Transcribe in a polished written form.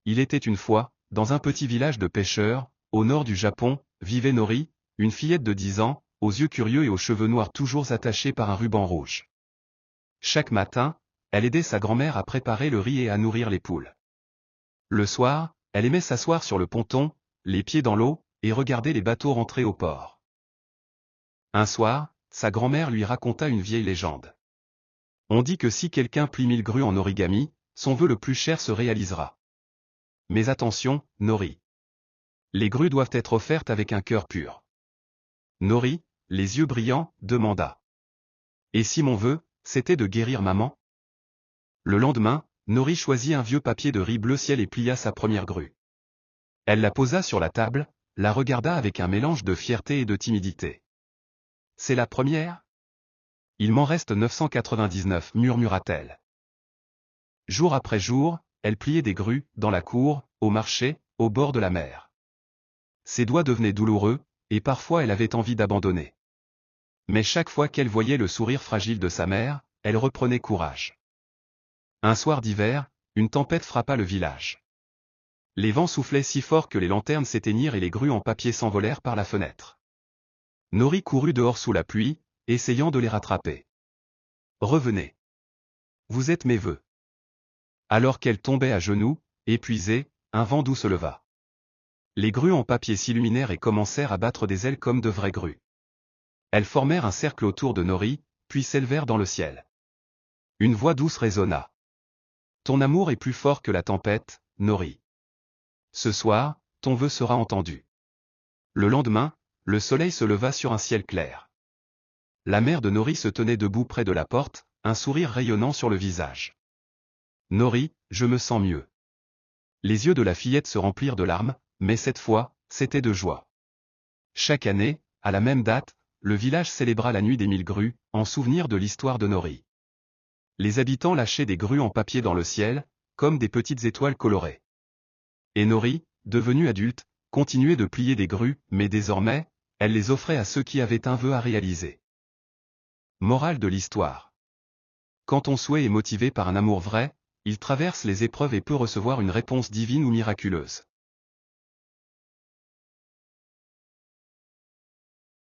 Il était une fois, dans un petit village de pêcheurs, au nord du Japon, vivait Nori, une fillette de 10 ans, aux yeux curieux et aux cheveux noirs toujours attachés par un ruban rouge. Chaque matin, elle aidait sa grand-mère à préparer le riz et à nourrir les poules. Le soir, elle aimait s'asseoir sur le ponton, les pieds dans l'eau, et regarder les bateaux rentrer au port. Un soir, sa grand-mère lui raconta une vieille légende. On dit que si quelqu'un plie 1000 grues en origami, son vœu le plus cher se réalisera. Mais attention, Nori. Les grues doivent être offertes avec un cœur pur. Nori, les yeux brillants, demanda. Et si mon vœu, c'était de guérir maman? Le lendemain, Nori choisit un vieux papier de riz bleu ciel et plia sa première grue. Elle la posa sur la table, la regarda avec un mélange de fierté et de timidité. C'est la première? Il m'en reste 999, murmura-t-elle. Jour après jour, elle pliait des grues, dans la cour, au marché, au bord de la mer. Ses doigts devenaient douloureux, et parfois elle avait envie d'abandonner. Mais chaque fois qu'elle voyait le sourire fragile de sa mère, elle reprenait courage. Un soir d'hiver, une tempête frappa le village. Les vents soufflaient si fort que les lanternes s'éteignirent et les grues en papier s'envolèrent par la fenêtre. Nori courut dehors sous la pluie, essayant de les rattraper. Revenez. Vous êtes mes vœux. Alors qu'elle tombait à genoux, épuisée, un vent doux se leva. Les grues en papier s'illuminèrent et commencèrent à battre des ailes comme de vraies grues. Elles formèrent un cercle autour de Nori, puis s'élevèrent dans le ciel. Une voix douce résonna. Ton amour est plus fort que la tempête, Nori. Ce soir, ton vœu sera entendu. Le lendemain, le soleil se leva sur un ciel clair. La mère de Nori se tenait debout près de la porte, un sourire rayonnant sur le visage. Nori, je me sens mieux. Les yeux de la fillette se remplirent de larmes, mais cette fois, c'était de joie. Chaque année, à la même date, le village célébra la nuit des 1000 grues, en souvenir de l'histoire de Nori. Les habitants lâchaient des grues en papier dans le ciel, comme des petites étoiles colorées. Et Nori, devenue adulte, continuait de plier des grues, mais désormais, elle les offrait à ceux qui avaient un vœu à réaliser. Morale de l'histoire. Quand ton souhait est motivé par un amour vrai, il traverse les épreuves et peut recevoir une réponse divine ou miraculeuse.